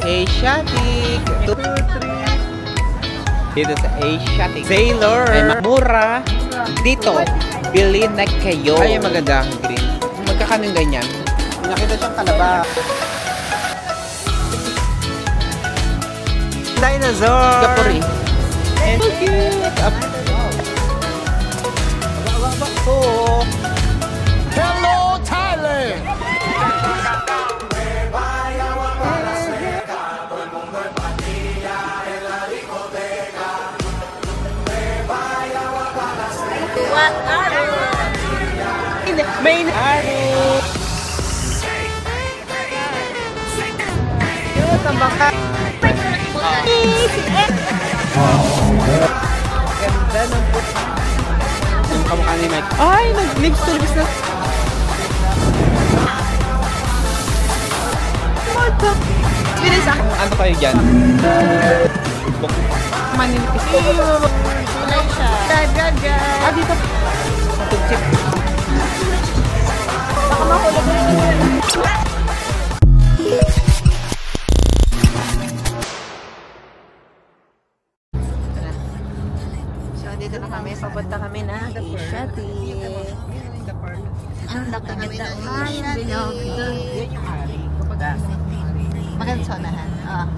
Asiatic. 2, 3. Dito sa Asiatic. Sailor. Ay, mura. Dito. Bili na kayo. Ay, maganda. Green. Magkakaning ganyan. Nakita siyang kalaba. Dinosaur. Kapuri. And so cute. Hello, Thailand! What are main araw. Yun, ang baka. Ganda ng puto. Yung kamukha ni Mike. Ay, nag-lips to lips na. Bilis ako. Ano kayo dyan? Maninipis ko. kulay siya? Gaga. Ah, dito. Matugchip. Baka mahulog na yun. So, dito na kami. Papunta kami na Asiatic. Ang nakaganda. Ay, maganda sonahan.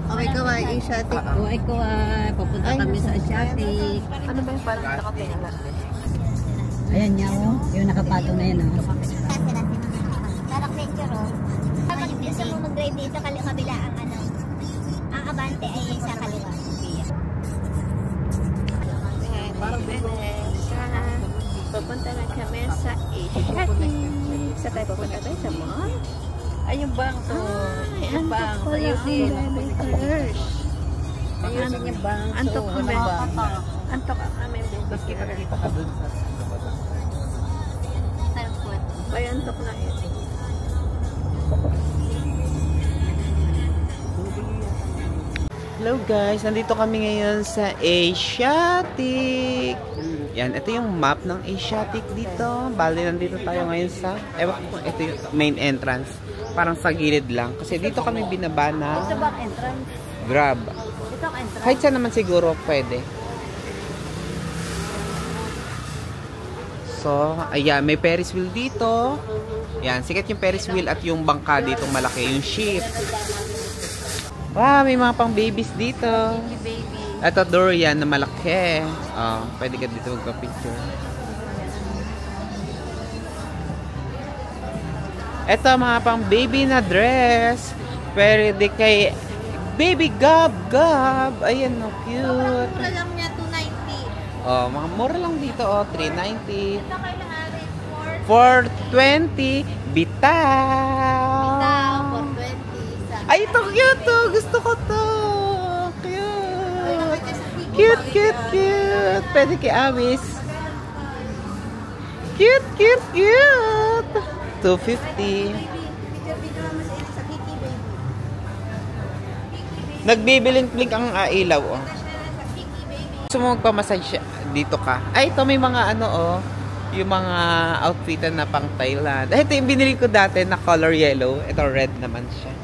Ikaw ay Asiatic. Ikaw ay papunta kami sa Asiatic. Ano ba yung parang nakatingala? Ayan niya yung nakapatong na yan. Dark lecture Kapag gusto mo mag-drive dito, kabila ang abante ay sa kaliwa. Papunta na kami sa Asiatic. Sa tayo papunta tayo sa mall. Ay, yung bangso. Yung bangso. Ayusin. Ayusin yung bangso. Antok kami. Antok kami. Kita ka dun sa Ay, antok na yun. Hello guys, nandito kami ngayon sa Asiatic. Yan, ito yung map ng Asiatic dito. Bali, nandito tayo ngayon sa, ewan ko, ito yung main entrance. Parang sa gilid lang. Kasi dito kami binaba na Ito ba ang entrance? Grab. Ito ang entrance. Kahit saan naman siguro pwede. So, ayan, may Ferris wheel dito. Yan, sikat yung Ferris wheel at yung bangka dito malaki, yung ship. Wow, may mga pang babies dito. Baby. Ito durian na malaki. Oh, pwede ka dito magpa-picture. Ito mga pang baby na dress. Pwede kay Baby Gab Gab. Ayan, no, cute. Mura lang niya, 290. Oh, mga mura lang dito, oh, 390. Ito kailangan rin 420 bitaw. Bitaw, 420. Ay, ito cute to. Gusto ko to. Cute. Cute, cute, cute. Pwede kay Awis. Cute, cute, cute. 250. Nagbibilink-blink ang ilaw, oh. Gusto mo magpamassage dito ka? Ay, ito may mga ano, oh. Yung mga outfitan na pang Thailand. Ay, ito yung binili ko dati na color yellow. Ito red naman siya.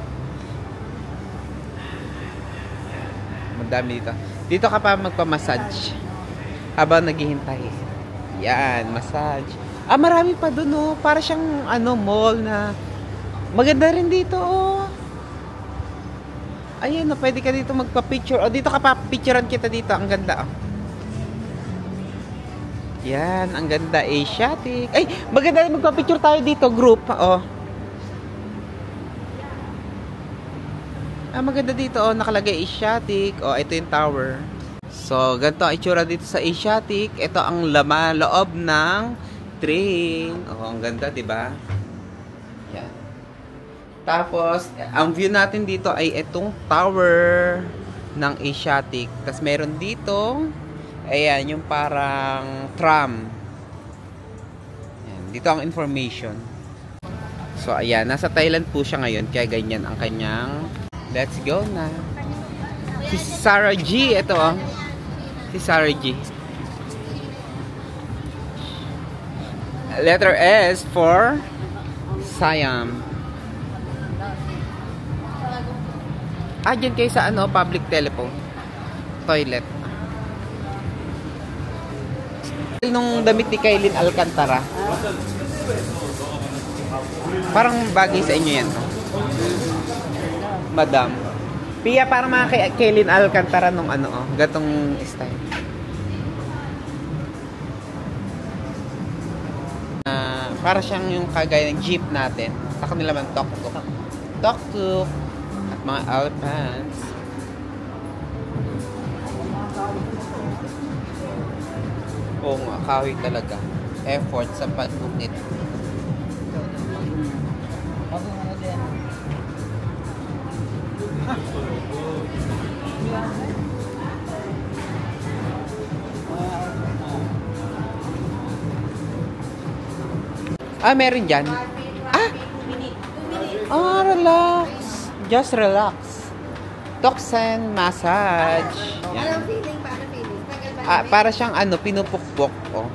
Madami dito. Dito ka pa magpamassage. Habang naghihintay. Yan, massage. Ah, marami pa dun, oh. Para siyang, ano, mall na maganda rin dito, oh. Ayun, oh, pwede ka dito magpa-picture. O, dito ka pa, picturean kita dito. Ang ganda, oh. Yan, ang ganda. Asiatic. Ay, maganda magpa-picture tayo dito, group, oh. Ah, maganda dito, oh, nakalagay Asiatic. Oh, ito yung tower. So, ganito ang itsura dito sa Asiatic. Ito ang loob ng train. Oh, ang ganda, 'di ba? Yan. Tapos, ang view natin dito ay itong tower ng Asiatic. Tapos meron dito, ayan, yung parang tram. Yan, dito ang information. So, ayan, nasa Thailand po siya ngayon, kaya ganyan ang kanyang. Let's go na. Si Sarah G. Ito, oh. Si Sarah G. Letter S for Siam. Dyan kayo sa ano, public telephone. Toilet. Nung damit ni Kailin Alcantara. Parang bagay sa inyo yan, no? Madam. Pia, parang mga Kailin Alcantara nung ano, gatong style. Para siyang yung kagaya ng jeep natin. Sa kanila man, tuk-tuk. Tuk-tuk. At mga alpans. Oo nga, kahoy talaga. Effort sa pag-unit. Meron dyan. Relax. Just relax. Toxin massage. Yan. Anong feeling? Paano feeling? Tagal ba? Para siyang ano, pinupukpok. Oh.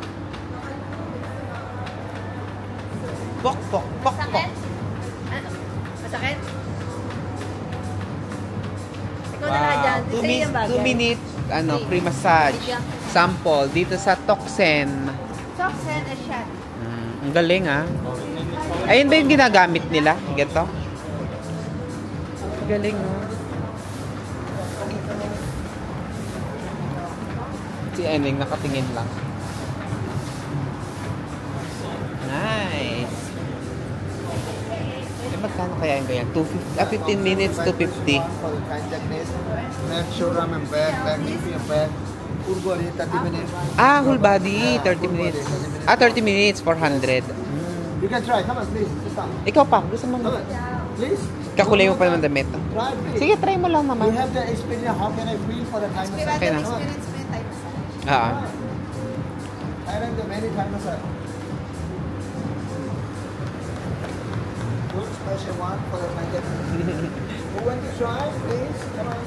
Pok. Masakit? Ano? Masakit? Ikaw na nga dyan. Sa'yo yung bagay. 2 minutes, free massage. Sample dito sa Toxin. Toxin and shot. Ang galing, Ayun ba yung ginagamit nila? Ganito? Galing, Si Eneng nakatingin lang. Nice. Magkano kaya yung ganyan? 15 minutes, 250. For the contactless, neck, shoulder, and back, knee, back. Full body, 30 minutes. Whole body, 30 minutes. 30 minutes, 400. You can try. Come on, please. Sit down. Ikaw pa, gusto mo? Come on. Please. Kakulay mo pa naman damit. Try, please. Sige, try mo lang You naman. have the experience. How can I feel for the time massage? Okay na. Come on. Experience mo yung type massage. I done the many time massage. Good special one for the contactless. Who want to try, please? Come on.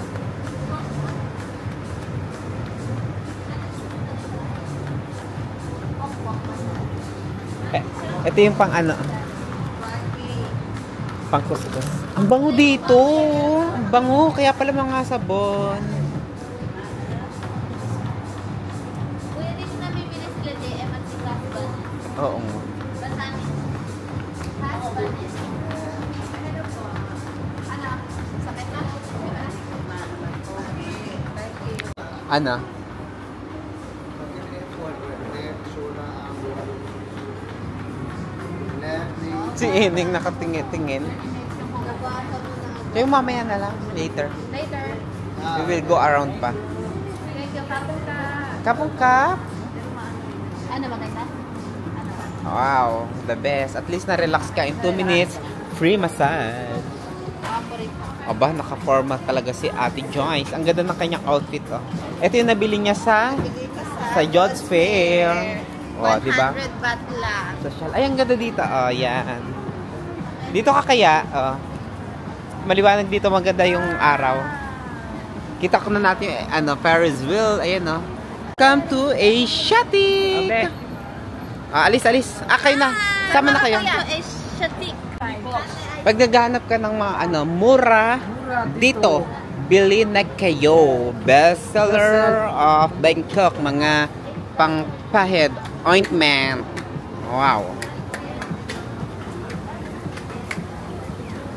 Ito yung pang ano. Pang kuskus. Ang bango dito. Ang bango. Kaya pala mga sabon. Kuya, dito nabibili sila JM at si Husband. Oo nga. Basahin. Husband is... Ano po? Ano? Sakit na? Ano? Si Eneng nakatingin-tingin. Kayo mamaya na lang. Later. Later. We will go around pa. Thank you. Kapong ka. Kapong kap. Ano maganda? Wow. The best. At least na-relax ka in 2 minutes. Free massage. Aba, naka-forma talaga si Ate Joyce. Ang ganda ng kanyang outfit. Ito yung nabili niya sa Jods Fair. Di ba? 100 baht lang. Social. Ay, ang ganda dito. Yan. Dito ka kaya, maliwanag dito, maganda yung araw. Kita ko na natin yung, Ferris wheel. Ayan, Come to Asiatic! Alis. Kayo na. Sama na kayo. Asiatic. Pag naghahanap ka ng mga, mura, dito, bili na kayo. Bestseller of Bangkok. Mga pangpahid ointment. Wow.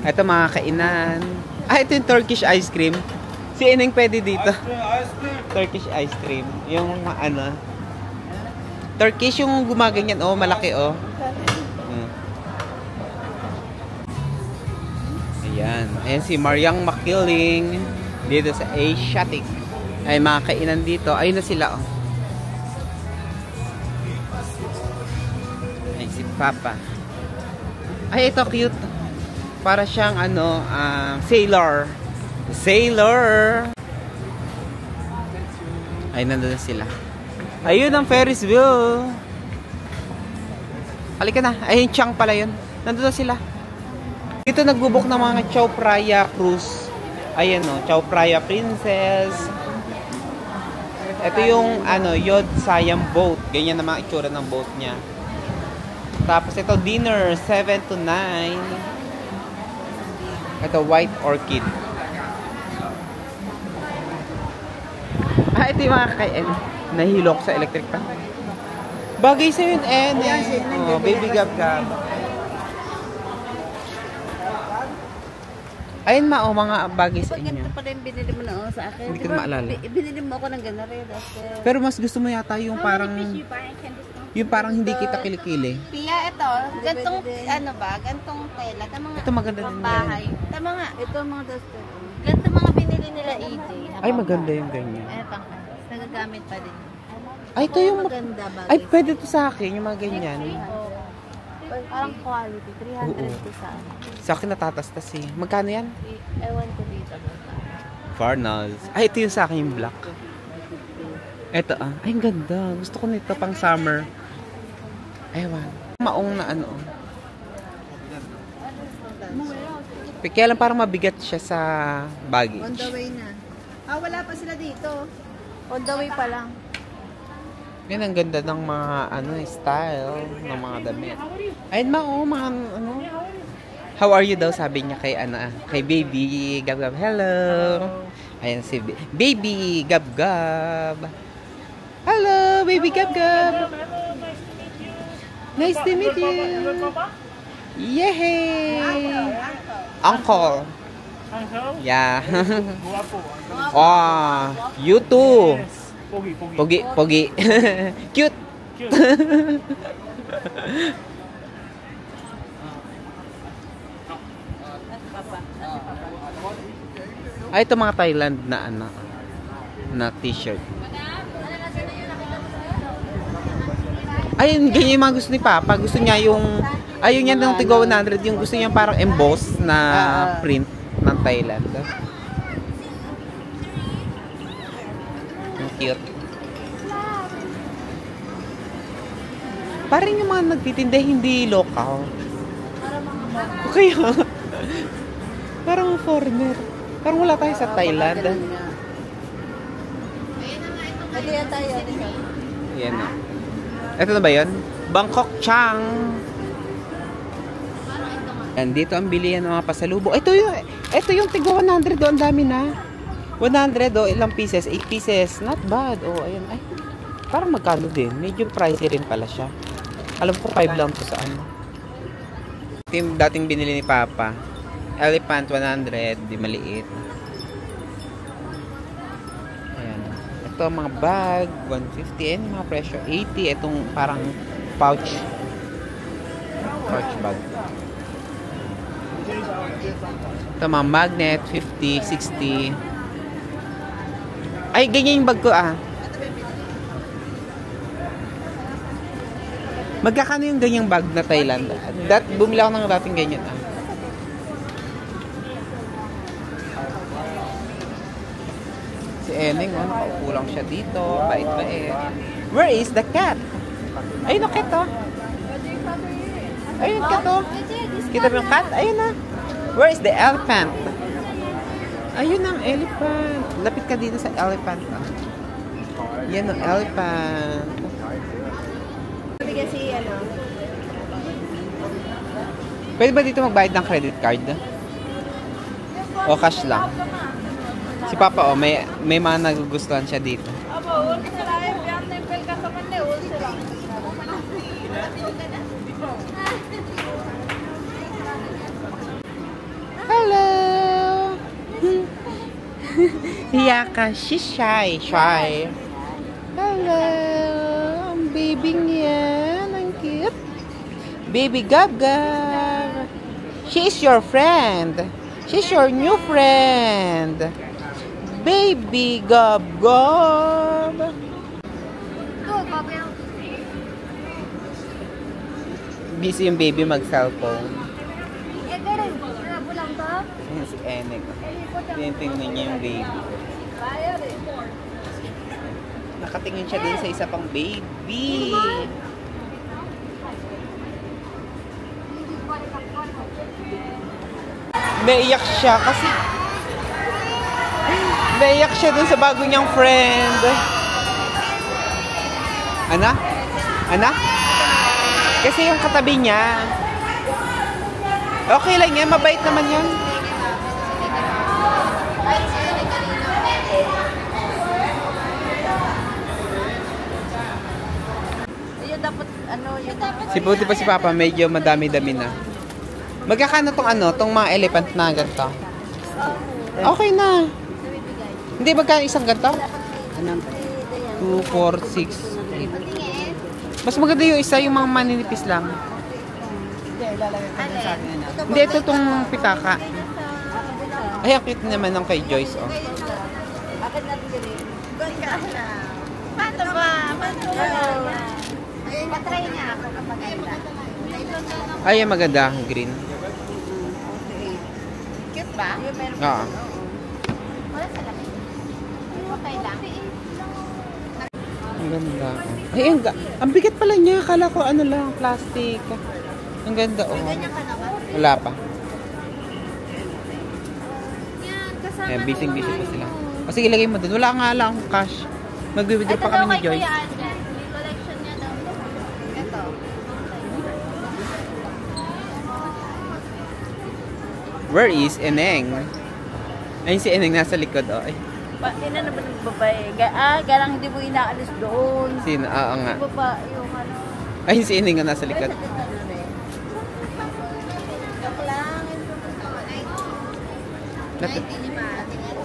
Ito mga kainan. Ito yung Turkish ice cream. Si Eneng pwede dito. Turkish ice cream. Yung Turkish yung gumaganyan. Malaki Ayan. Ayan si Mariang Makiling. Dito sa Asiatic. Ay mga kainan dito. Ayun na sila si Papa. Ay, ito cute. Para siyang sailor. Ay, nandun sila. Ayun ang Ferris wheel. Halika na. Ayun, Chang pala yun. Nandun sila. Dito nagbubok ng mga Chao Phraya cruise. Ayan Chao Phraya Princess. Ito yung Yod Siam boat. Ganyan na mga itsura ng boat niya. Tapos ito dinner 7 to 9. Ito white orchid. ito yung mga kay nahilo ko sa electric pan. Bagay sa'yo yun, oh, baby gab-gab. Ayun ma, mga bagay sa inyo. Ito pala yung binili mo na sa akin. Hindi ko na maalala. Binili mo ako ng gano'n rin. Pero mas gusto mo yata yung parang hindi kita kilikili. Pia, ito. Gantong, ano ba? Gantong tela. Ito maganda din yan. Bahay. Tama nga. Ito ang mga duster. Ganito mga binili nila AJ. Ay, maganda yung ganyan. Ay, pang nagagamit pa din. Ay, ito yung... Maganda ba? Ay, pwede to sa akin, yung mga ganyan. Parang quality. 300 Oo. to sa akin. Sa akin natatastas eh. Magkano yan? Ewan ko dito. Farnaz. Ay, ito yung sa akin yung black. Ito ah. Ay, ang ganda. Gusto ko nito pang summer. Ewan. Maong na ano. Kaya lang parang mabigat siya sa On baggage. the way na. Ah, wala pa sila dito. On the way pa lang. Yan ang ganda ng mga ano style ng mga damit. Ayun mga ano. How are you daw sabi niya kay kay baby Gab Gab. Hello. Ayan si baby Gab Gab. Hello baby Gab Gab. Nice to meet you. Yay! Uncle. Yeah. Oh, you too. Pogi. Cute. Ay, ito mga Thailand na t-shirt. Ayun, ganyan yung mga gusto ni Papa. Gusto niya yung, ayun yan ng tigo 100, yung gusto niya parang emboss na print ng Thailand. Ang cute. Parang yung mga nagtitinda hindi local. Okay. Parang foreigner. Parang wala tayo sa Thailand. Pwede yan tayo. Yan na. Ito na ba yun? Bangkok Chang. And dito ang bilihan ng mga pasalubong. Ito yung tigo 100 doon. Dami na. 100 o ilang pieces? 8 pieces. Not bad. Oh, ayun. Ay, parang magkano din. Medyo pricey rin pala siya. Alam ko 5 lang to sa ano. Ito yung dating binili ni Papa. Elephant 100. Di maliit. Ayan. Ito mga bag. 150. Ayan yung mga presyo. 80. Itong parang pouch. Pouch bag. Ito mga magnet. 50, 60. Ay, ganyan yung bag ko ah. Magkakano yung ganyang bag na Thailand? Bumili ako ng dating ganyan ah. Si Eneng, nakaupo lang siya dito. Bait-bait. Where is the cat? Ayun ang cat oh. Ayun cat oh. Kita mo yung cat? Ayun na. Where is the elephant? Ayun ang elephant. Lapit ka dito sa elephant ah. Yan ang elephant. Kasi Pwede ba dito magbayad ng credit card? O cash lang? Si Papa may mga nagugustuhan siya dito. Hello! Hiya ka. She's shy. Hello! Ang baby niyan. Ang cute. Baby Gab Gab. She's your friend. She's your new friend. Baby Gab Gab. Busy yung baby mag-cellphone. Ayan si Enek. Tingnan niya yung baby. Nakatingin siya din sa isa pang baby. Naiyak siya kasi naiyak siya dun sa bago niyang friend. Ana? Kasi yung katabi niya. Okay lang yan, mabait naman yan. Si Puti pa si Papa, medyo madami-dami na. Magkakano tong ano, tong mga elephant na ganito? Okay na. Hindi, magkano isang ganito? 2, 4, 6, 8. Mas maganda yung isa, yung mga maninipis lang. Hindi, ito tong pitaka. Ay, ang cute naman ng kay Joyce, oh. Pato ba? Patry nga ako kapag ganda. Ay, ang maganda, green. Cute ba? Oo. Wala sa lamig. Okay lang. Ang ganda. Ay, ang bigat pala niya. Akala ko ano lang, plastic. Ang ganda, oh. Ganyan ka na ba? Wala pa. Yan, kasama Ayan, busy-busy pa sila. O sige, lagay mo dun. Wala nga lang akong cash. Mag-withdraw pa kami ni Joyce. Collection niya daw. Ito. Where is Eneng? Ayun si Eneng nasa likod, oh. Ay, Ina na ba ng babae? Garang hindi mo inaalis doon. sino? Oo nga. Baba, yung ano. Ayun si Eneng nga nasa likod.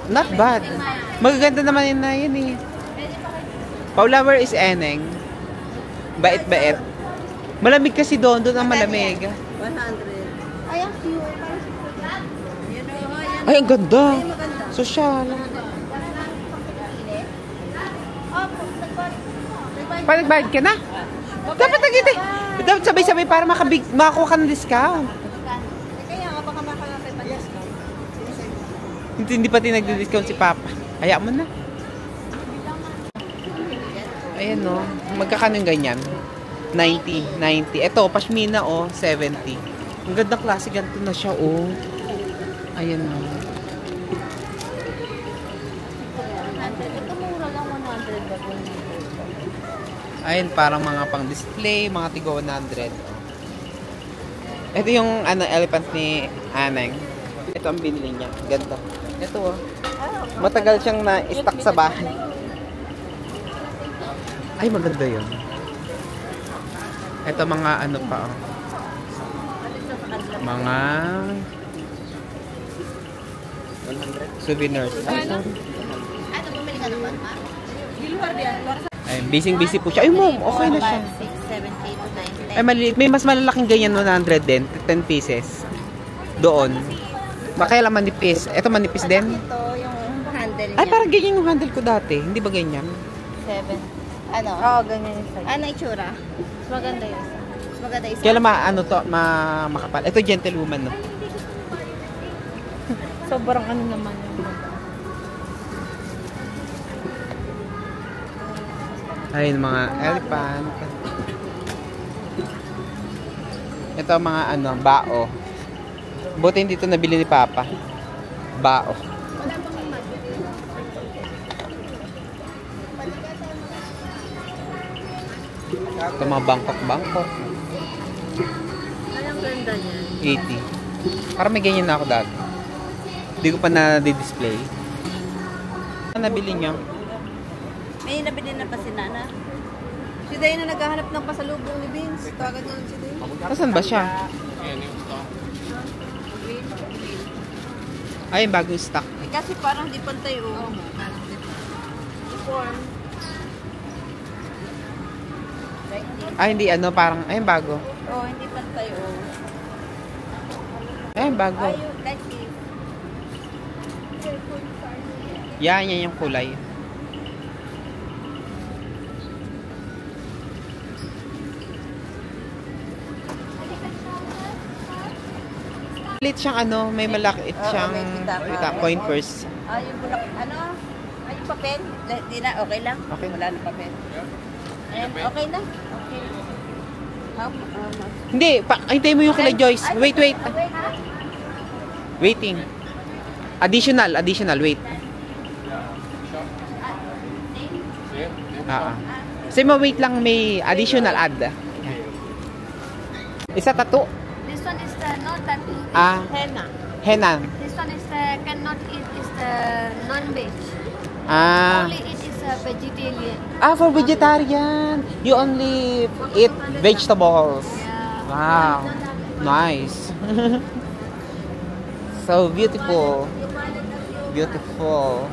Not bad. Magaganda naman yun na yun eh. Paula, where is Eneng? Bait-bait. Malamig kasi doon. Doon ang malamig. 100. Ay, ang cute. Ay, ang ganda. Social. Paligbayad ka na? Dapat nagiti. Dapat sabay-sabay para makakuha ka ng discount. Kaya nga baka makalapit pa discount. Hindi pati nagdi-discount si Papa. Hayaan mo na. Ayan no. Magkakano yung ganyan? 90. 90. Ito, pashmina oh, 70. Ang ganda klase, ganito na siya oh. Ayan no. Ito mura lang 100 ba kung Ayan, parang mga pang-display, mga tigo 100. Ito yung ano, elephant ni Aneng. Ito ang binili niya. Ganda. Ito oh. Matagal siyang na-stock sa bahay. Ay, maganda yun. Ito mga ano pa oh. Mga souvenirs. Ay, sorry. Ano, bumili ka naman, ha? Ay, busy po siya. Ay, mom, okay na siya. 6, 7, 8, 9, 10. Ay, maliliit. May mas malalaking ganyan, 100 din. 10 pieces. Doon. Kaya lang manipis. Ito manipis din. ito yung handle niya. Ay, parang ganyan yung handle ko dati. Hindi ba ganyan? 7. Ano? Oo, ganyan yung size. Ano itsura? Mas maganda yun. Mas maganda isa. Kaya lang ano to, makapal. Ito gentlewoman, no? Sobrang ano naman yung Ayun, mga elephant. Ito mga ano, bao. Buti hindi ito nabili ni Papa. Bao. Ito mga Bangkok. Anong ganda niya? 80. Parang may ganyan na ako dati. Hindi ko pa na-display. Ano nabili niyo? May nabili na pa si Nana. Si Day na naghahanap ng pasalubong ni Vince. Tawagad niya si Day. Nasaan ba siya? Ay, bagong stock. Eh, kasi parang di pantay oh. Form. Ay, hindi ano, parang, ay, bago. Oh, hindi pantay oh. Ay, bago. Ayun, like this. Yan yung kulay. Malit siyang ano, may malaki siyang may pitaka. coin purse. Yung bulak, ano? Yung papel? Di na, okay lang? Okay. Wala na papel. Ayan, okay na? Okay. How much? Hindi, hintayin mo yung kila Joyce. Wait. Waiting. Additional, wait. Say mo wait lang, may additional add. Isa tattoo. This one is the not tattoo. Henna. Henna. This one is the cannot eat is the non-veg. Ah, Only eat is vegetarian. Ah, for vegetarian. You only eat vegetables. Wow. Nice. So beautiful. Beautiful.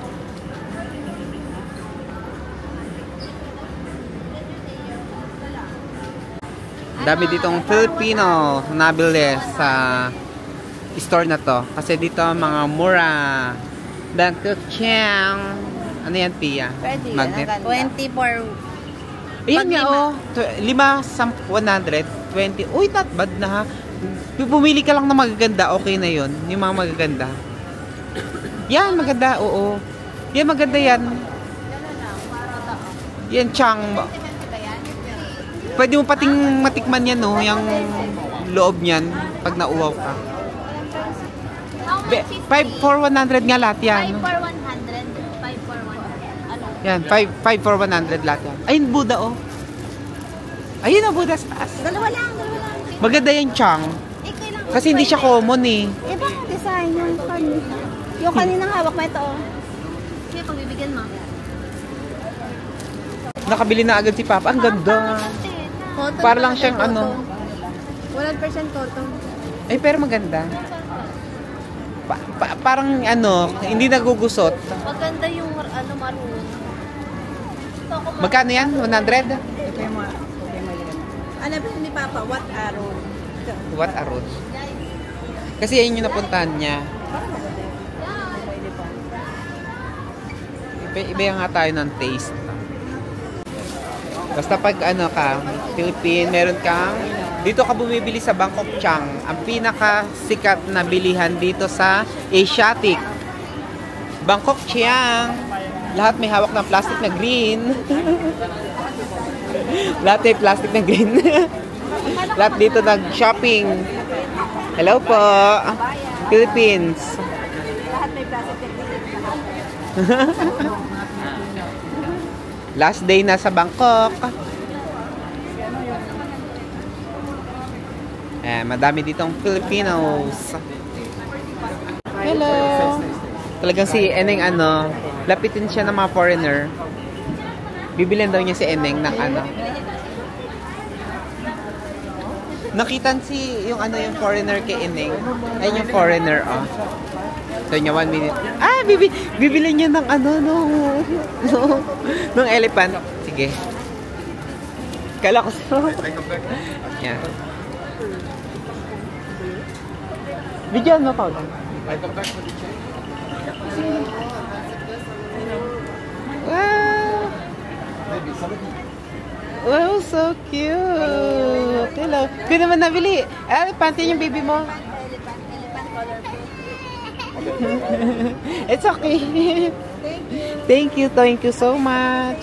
Dami ditong Filipino nabili sa store na to. Kasi dito mga mura. Bangkok Chiang. Ano yan, Pia? Pwede. Magnet. 24. Ayun nga, oh. 5, 100, 20. Uy, not bad na ha. Pumili ka lang na magaganda, okay na yun. Yung mga magaganda. Yan, maganda, oo. Yan, maganda yan. Yan, Chang. Pwede mo pating matikman yan, no? Yung loob niyan, pag nauwaw ka. 5 for 100 nga lahat yan. 5 for 100. 5 for 100. Ano? Yan, 5 for 100 lahat yan. Ayun, Buddha, oh. Ayun ang Buddha sa taas. Dalawa lang. Maganda yung Chang. Kailangan Kasi hindi siya common, eh. Iba ang design yung kanina. Yung kaninang hawak mo ito, oh. Kaya pagbibigyan mo. Nakabili na agad si Papa. Ang ganda. Cotton Para lang pala, siyang cotton. ano. 100% cotton. Ay, pero maganda. Parang ano, hindi nagugusot. Maganda yung ano, maroon. Magkano yan? 100? Ito yung mga, Ano ba ni Papa? What arrow? What a road. Kasi yan yung napuntahan niya. Iba nga tayo ng taste. Basta pag ano ka, Philippine, meron kang, dito ka bumibili sa Bangkok Chiang. Ang pinakasikat na bilihan dito sa Asiatic. Bangkok Chiang. Lahat may hawak ng plastic na green. Lahat may plastic na green. Lahat dito nag-shopping. Hello po. Philippines. Lahat may plastic na Last day na sa Bangkok. Madami ditong Filipinos. Hello. Talagang si Eneng ano, lapitin siya ng mga foreigner. Bibilhan daw niya si Eneng ng ano. Nakitan si yung ano yung foreigner kay Eneng. Ayun yung foreigner, oh. So niya 1 minute. Ah, bibili niya ng ano nung elephant. Sige. Kala ko sa. Yan. Bigyan mo pa. Wow. Wow, so cute. Hello. Kung naman nabili. Elephant yun yung baby mo. It's okay. Thank you so much.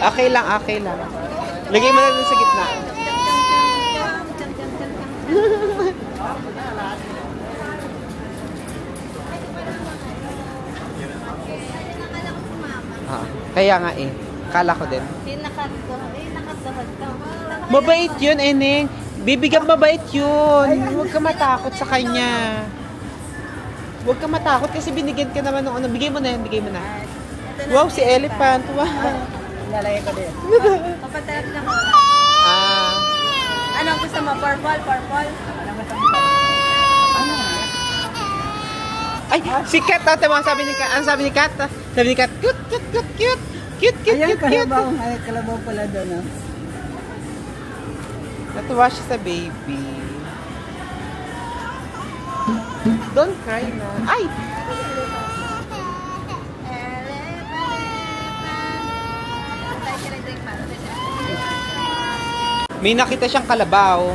Okay lang. Lagay mo na dun sa gitna. Kaya nga eh. Kala ko din. nakatuhod to. Mabait yun, Eneng. Bibigyan mabait yun. Huwag ka matakot sa kanya. Huwag ka matakot kasi binigyan ka naman ng ano. Bigay mo na yan, bigay mo na. Wow, si elephant. Wow. Lalagay ko din. Papatalap na ko. Ah. Anong gusto mo? Purple? Ay, si Kat. Ang sabi ni Kat. Sabi ni Kat, cute. Ayan, kalabaw. Ay, kalabaw pala doon. Ah. Natuwa siya sa baby. Don't cry na. Ay! May nakita siyang kalabaw.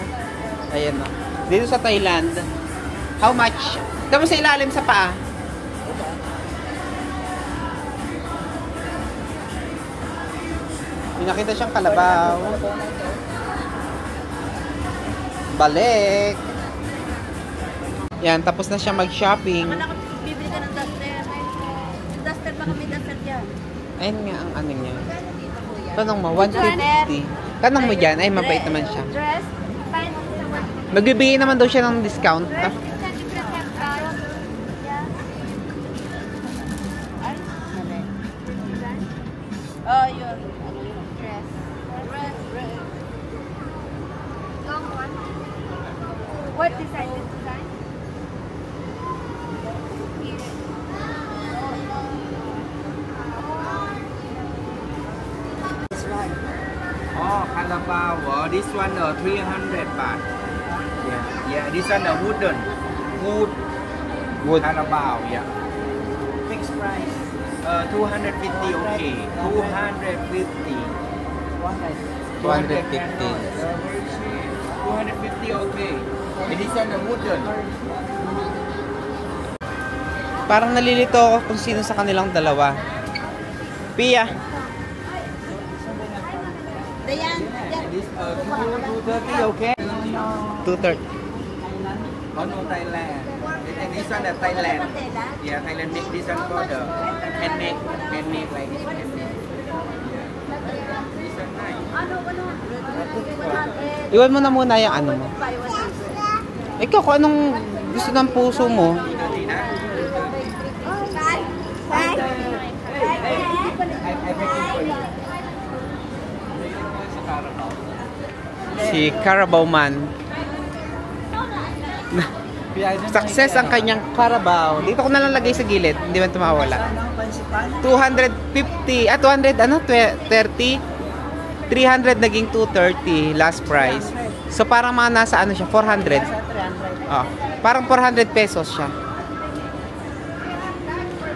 Ayan o. Dito sa Thailand. How much? Tama sa ilalim sa paa. May nakita siyang kalabaw. Balik. Yan, tapos na siya mag-shopping. Bibili ka ng duster. Duster pa kami, duster dyan. Ayun nga ang ano niya. Dito kuya. Tanong mo, 150. Tanong mo dyan, ay mabait naman siya. Dress. Magbibigay naman daw siya ng discount. Oh, yun. Dress. Long one. What design is design? Oh, Carabao. Oh, this one 300 baht. Yeah, this one wooden. Wood. Carabao, yeah. Fixed price. 250, okay. 250. 250, okay. And this one wooden. Parang nalilito ako kung sino sa kanilang dalawa. Pia. Dayan. This 230, okay? 230. Oh no, Thailand. And this one Thailand. Yeah, Thailand make this one for the handmade like this. Yeah. This one nice. Iwan mo na muna yung ano mo. Ikaw, kung anong gusto ng puso mo. Si Carabao Man. Success ang kanyang Carabao. Dito ko na lang lagay sa gilid, hindi man tumawala. 250, 200 ano? 30. 300 naging 230 last price. So parang mga nasa ano siya, 400. Oh, parang 400 pesos siya.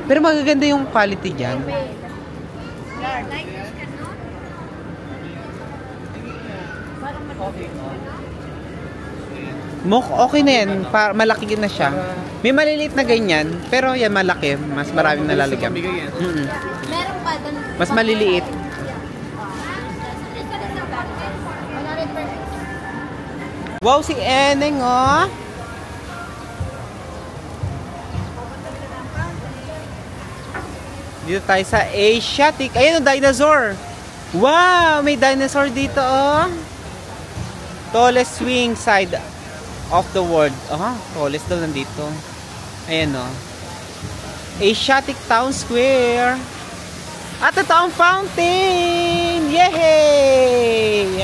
Pero magaganda yung quality diyan. Okay na yan. Malaki na siya. May maliliit na ganyan. Pero yan malaki. Mas maraming nalalagyan. Meron pa doon. Mas maliliit. Wow, si Eneng, oh. Dito tayo sa Asiatic. Ayun, dinosaur. Wow, may dinosaur dito, oh. Tallest swing side of the world. Tallest daw nandito. Ayan, oh. Asiatic Town Square. At ito ang fountain. Yay!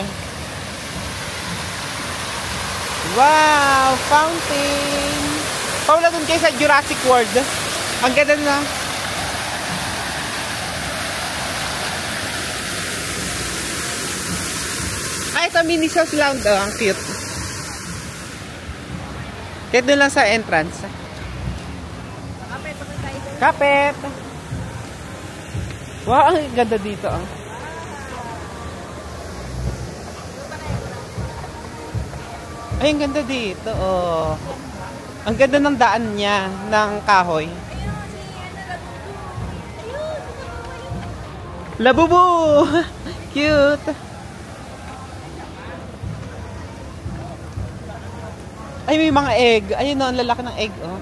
Wow, fountain. Paula, dun kayo sa Jurassic World. Ang ganda na. Ay, ito mini sauce lounge. Ang cute. Kaya doon lang sa entrance. Kapit. Wow, ang ganda dito. Ay, ang ganda dito. Oh. Ang ganda ng daan niya, ng kahoy. Labubu! Cute! Ay, may mga egg. Ayun, no, ang lalaki ng egg. Oh.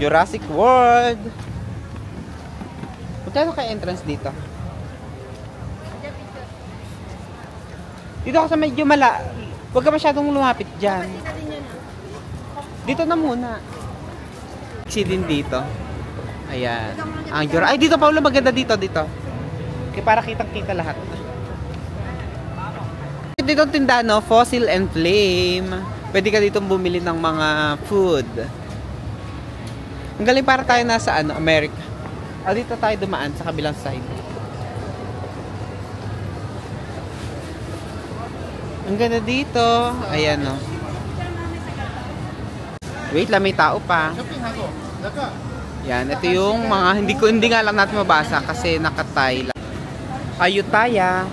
Jurassic World. Magkano kaya entrance dito? Dito ako sa medyo huwag ka masyadong lumapit dyan. Dito na muna. Si din dito. Ayan. Ang Ay, dito Paula, maganda dito. Kaya para kitang-kita lahat. Dito ang tindahan, no? Fossil and Flame. Pwede ka dito bumili ng mga food. Ang galing, para tayo nasa America. Dito tayo dumaan sa kabilang side. Ang ganda dito. Ayan, no. Wait lang, may tao pa. Yan, ito yung mga hindi nga lang natin mabasa kasi nakatay lang. Ayutthaya.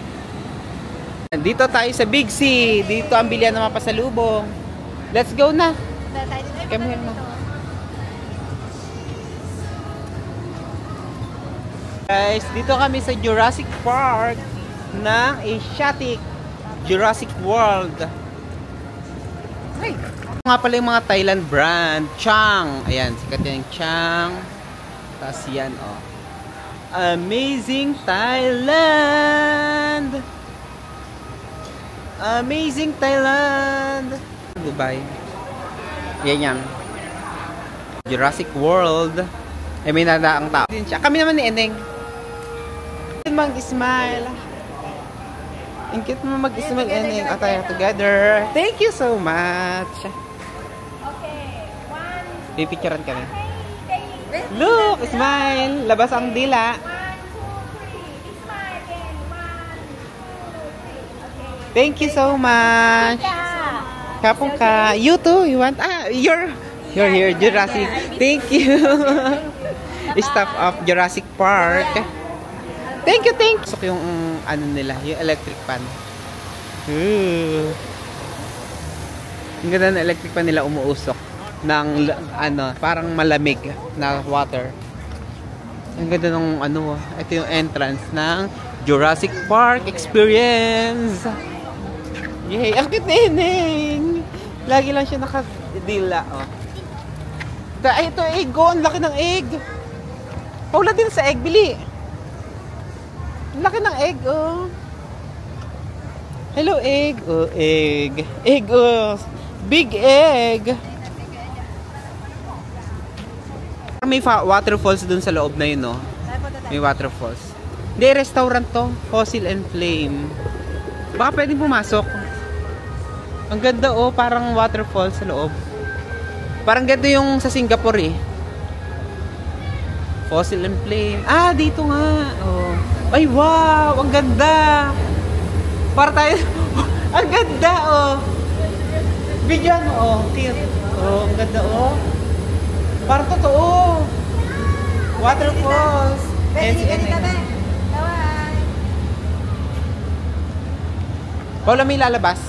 Dito tayo sa Big C. Dito ang bilihan ng mga pasalubong. Let's go na. Come here, ma. Guys, dito kami sa Jurassic Park ng Asiatic Jurassic World. Hey. Nga pala yung mga Thailand brand. Chang. Ayan, sikat yan yung Chang. Tapos yan, oh. Amazing Thailand! Amazing Thailand! Dubai. Yan. Jurassic World. Ay, may nadaang tao din siya. Kami naman ni Eneng. Mag-smile. Ingkit mo mag-smile, Eneng. O, tayo together. Thank you so much. Okay. Pipicturean kami. Look! Smile! Labas ang dila. 1, 2, 3. Smile again. 1, 2, 3. Okay. Thank you so much. Kapong ka. You too. You want? You're here, Jurassic. Thank you. Staff of Jurassic Park. Thank you. So, yung ano nila, yung electric fan. Ang ganda ng electric fan nila umuusok ng ano, parang malamig na water. Ang ganda ng ano, ito yung entrance ng Jurassic Park Experience. Yay! Ang cute na Eneng! Lagi lang siya nakadila, oh. Ay, ito egg, oh. Ang laki ng egg. Paula din sa egg, bili. Ang laki ng egg, oh. Hello, egg. Oh, egg. Egg, oh. Big egg. May waterfalls dun sa loob na yun, no? May waterfalls. Hindi, restaurant to. Fossil and Flame. Baka pwedeng pumasok. Ang ganda, oh. Parang waterfalls sa loob. Parang ganda yung sa Singapore, eh. Fossil and Flame. Dito nga. Oh. Ay, wow! Ang ganda! Para tayo... ang ganda, oh! Bigyan mo, oh. Cute. Oh, ang ganda, oh. Parang totoo. Waterfalls. Paula, may lalabas?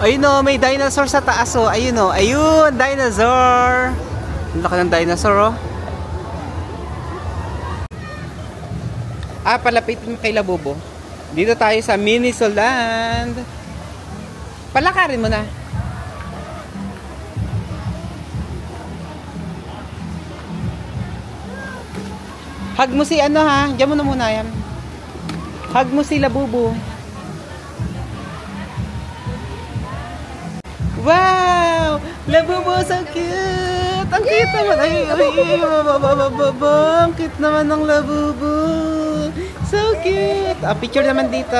Ayun, oh. May dinosaur sa taas, oh. Ayun, oh. Ayun, dinosaur. Ang laki ng dinosaur, oh. Palapitin kay Labubo. Dito tayo sa Minisoland. Palakarin mo na. Hug mo si ano, ha? Diyan mo na muna yan. Hug mo si Labubo. Wow! Labubo, so cute! Ang cute naman. Ay, ang cute naman ng Labubo. So cute! Picture naman dito.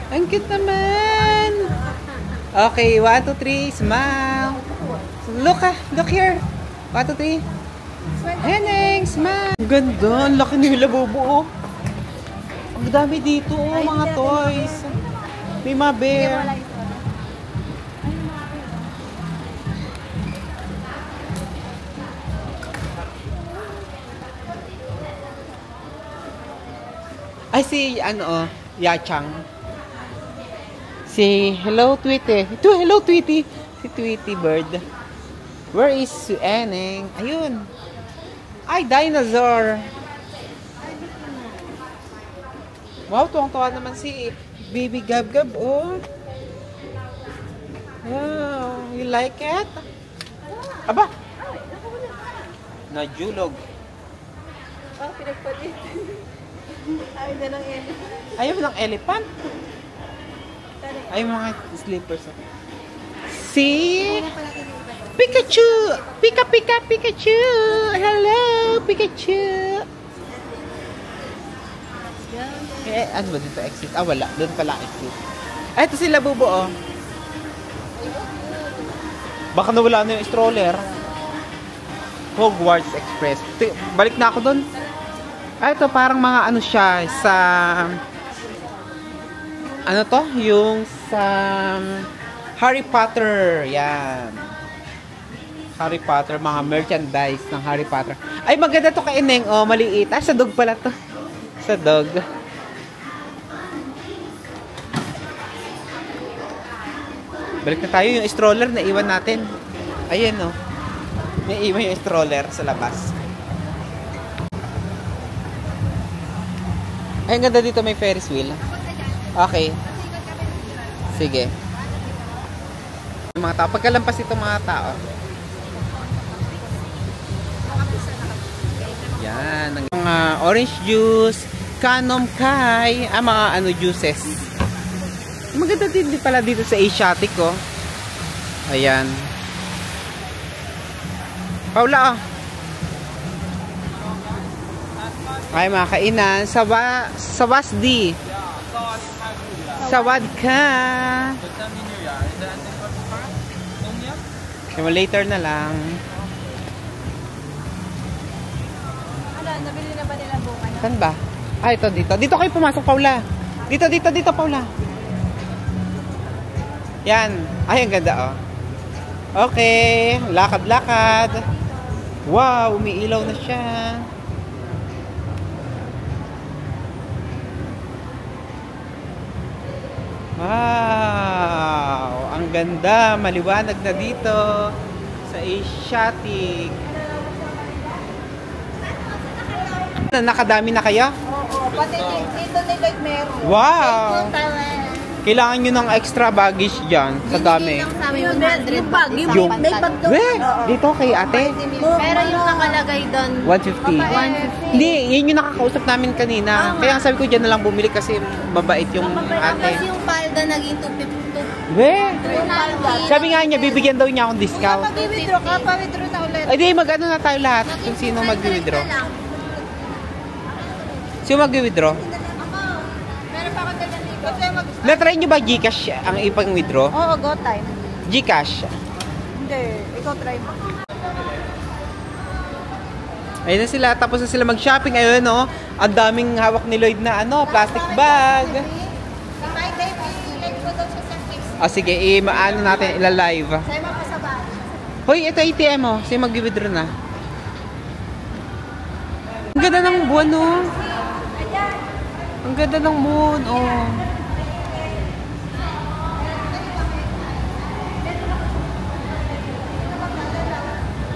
Ang cute naman. Okay, 1, 2, 3, smile. Look here. 1, 2, 3. Heneng, smile. Ang ganda. Ang laki ni Labubo, oh. Ang dami dito, oh, mga toys. May mga bear. Ay, si, ano, Yachang. Si, hello, Tweety. Ito, hello, Tweety. Si Tweety Bird. Where is si Eneng? Ayun. Ay, dinosaur. Wow, tuwang-tuwa naman si Baby Gab-Gab, oh. Wow, you like it? Aba. Najulog. Pinagpalit. Ayaw na ng elephant. Ayaw ng elephant? Ayaw mga slippers. Si Pikachu! Pikachu! Hello, Pikachu! Ano ba dito exit? Wala. Doon pala exit. Ito si Labubo, oh. Baka nawala na yung stroller. Hogwarts Express. Balik na ako doon. Ito parang mga ano siya sa ano to? Yung sa Harry Potter. Yan. Harry Potter, mga merchandise ng Harry Potter. Ay, maganda to kay Eneng. Oh, maliit. Sa dog pala to. Sa dog. Balik na tayo. Yung stroller na iwan natin. Ayan, oh. May iwan yung stroller sa labas. Ay, ang ganda dito, may Ferris wheel. Okay. Sige. Mga tao. Pagkalampas ito mga tao. Yan. Mga orange juice, Kanom Kai, mga ano juices. Maganda din pala dito sa Asiatic, oh. Ayan. Paula, oh. Ay, mga kainan. Sawasdi. Sawad ka. Kaya later na lang. Ano, nabili na ba nila buka na? Saan ba? Ah, ito dito. Dito kayo pumasok, Paula. Dito, Paula. Yan. Ay, ang ganda, oh. Okay. Lakad-lakad. Wow, umiilaw na siya. Wow, ang ganda, maliwanag na dito sa Asiatic. Nakadami na kaya? Oo, pati dito nila meron. Wow! Kailangan nyo ng extra baggage dyan sa dami. Sa amin 100 bag. Yung may bag doon. We, dito kay ate. Pero yung nakalagay doon, 150. Hindi, yun yung nakakausap namin kanina. Kaya sabi ko dyan na lang bumili kasi mabait yung ate. tapos yung palda naging 250. We, sabi nga niya, bibigyan daw niya akong discount. Mag-withdraw ka, pa-withdraw na ulit. Ay di, mag-ano na tayo lahat kung sino mag-withdraw. Sino mag-withdraw? Meron pa ako dala dito. Na-try nyo ba Gcash ang ipang-withdraw? Oo, go time. Gcash. Hindi, ikaw try mo. Ayun na sila, tapos na sila mag-shopping. Ayun, no? Ang daming hawak ni Lloyd na ano, plastic bag. O sige, maano natin, ila-live. Sa'yo mo pa sa bahay. Hoy, ito ATM mo. Sige, mag-withdraw na. Ang ganda ng buwan, no? Ang ganda ng moon, oh.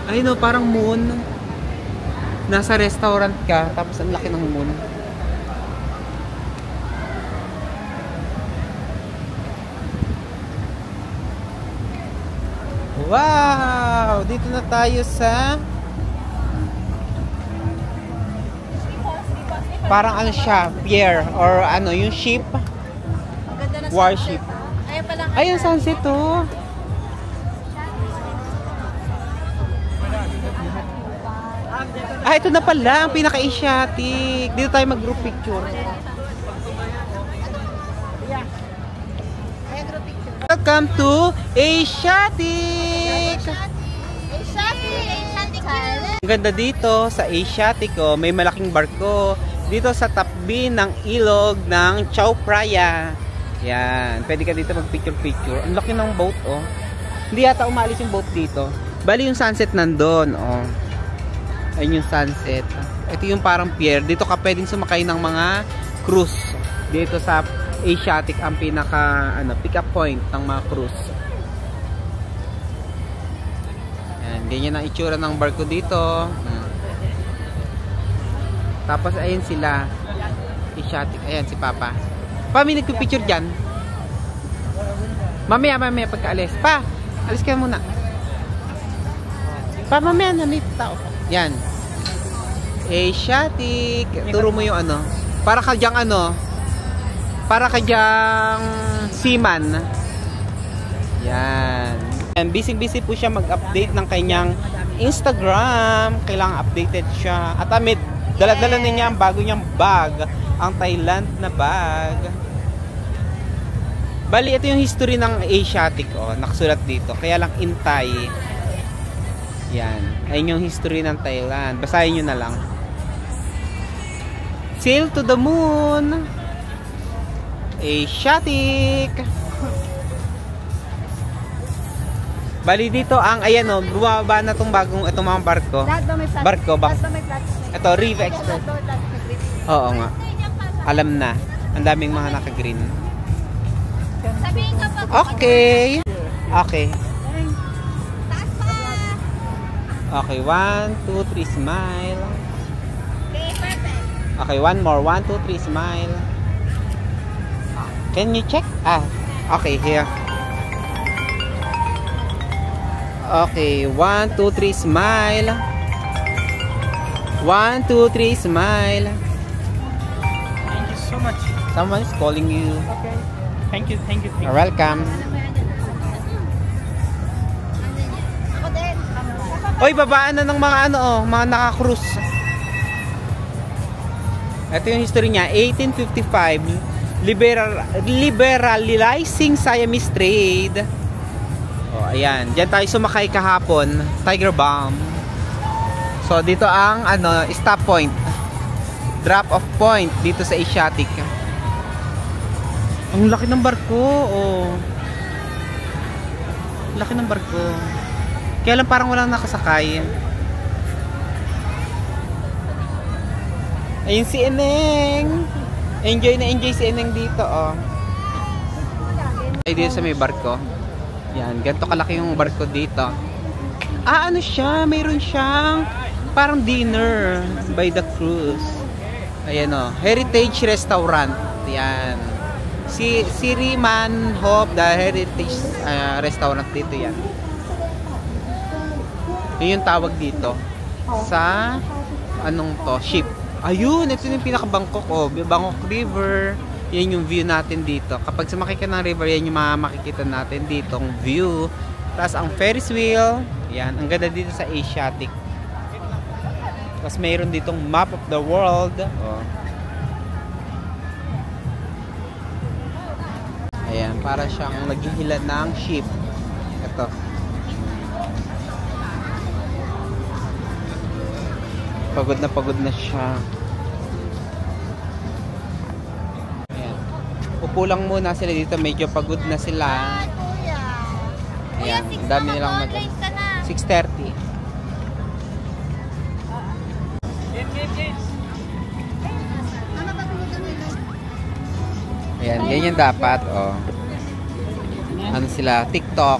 Ay, no, parang moon. Nasa restaurant ka, tapos ang laki ng moon. Wow! Dito na tayo sa... Parang ano siya, pier or ano, yung ship. Maganda na Warship. Ayun pala. Ay, ang sunset to. Ah, ito na pala, ang pinaka-Asiatic. Dito tayo mag-group picture. Welcome to Asiatic! Ang ganda dito sa Asiatic, oh. May malaking barko dito sa tabi ng ilog ng Chao Phraya. Yan, pwede ka dito mag-picture-picture. Ang laki ng boat, oh. Hindi yata umalis yung boat dito. Bali yung sunset nandun, oh. Ayun yung sunset. Ito yung parang pier. Dito ka pwedeng sumakay ng mga cruise. Dito sa Asiatic ang pinaka pick-up point ng mga cruise. Yan, ganyan ang itsura ng barko dito. Tapos ayun sila. Asiatic. Ayan si Papa. Pa, may nagpipicture dyan. Mamaya pagkaalis. Pa, alis ka muna. Pa, mamaya na may tao. Yan. Asiatic. Turo mo yung ano. Para ka dyang ano. Para ka dyang seaman. Yan. And busy po siya mag-update ng kanyang Instagram. Kailangan updated siya. At amid, dala-dala na niya ang bago niyang bag. Ang Thailand na bag. Bali, ito yung history ng Asiatic. Oh, nakasulat dito. Kaya lang in Thai. Yan. Ayun yung history ng Thailand. Basahin nyo na lang. Sail to the moon. Asiatic. Bali dito ang, ayan o, bumaba na itong itong mga barko. Barko ba? Ito, Riva Express. Oo nga. Alam na. Ang daming mga naka-green. Okay. Okay. Okay, 1, 2, 3, smile. Okay, one more. 1, 2, 3, smile. Can you check? Ah, okay, here. Okay, 1, 2, 3, smile. 1, 1, 2, 3, smile. Thank you so much. Someone is calling you. Okay. Thank you, thank you, thank You're you. welcome. Ako din. Oy, babaan na ng mga ano, mga naka-cruise. Ito yung history niya, 1855, liberalizing Siamese trade. Oh, ayan. Diyan tayo sumakay kahapon, Tiger Balm. So, dito ang ano, stop point. Drop off point dito sa Asiatic. Ang laki ng barko, oh. Laki ng barko. Kaya lang parang walang nakasakay. Ayun si Eneng. Enjoy na enjoy si Eneng dito, oh. Ay, dito sa may barko. Yan, ganito kalaki yung barko dito. Ah, ano siya? Mayroon siyang parang dinner by the cruise. Ayan, oh. Heritage Restaurant. Yan. Si Riman Hope, the Heritage Restaurant dito yan. Yun yung tawag dito. Sa anong to? Ship. Ayun, ito yung pinaka-Bangkok, oh. Bangkok River. Yan yung view natin dito. Kapag sumakay ka ng river, yan yung makikita natin dito. Ang view. Tapos ang Ferris wheel. Yan. Ang ganda dito sa Asiatic. Tapos mayroon ditong map of the world. Oh. Ayan. Para siyang naghihila ng ship. Ito. Pagod na siya. Ayan. Upo lang muna sila dito. Medyo pagod na sila. Ayan. Ang dami nilang 6:30. Ayan. Ganyan dapat. Oh. Ano sila? TikTok.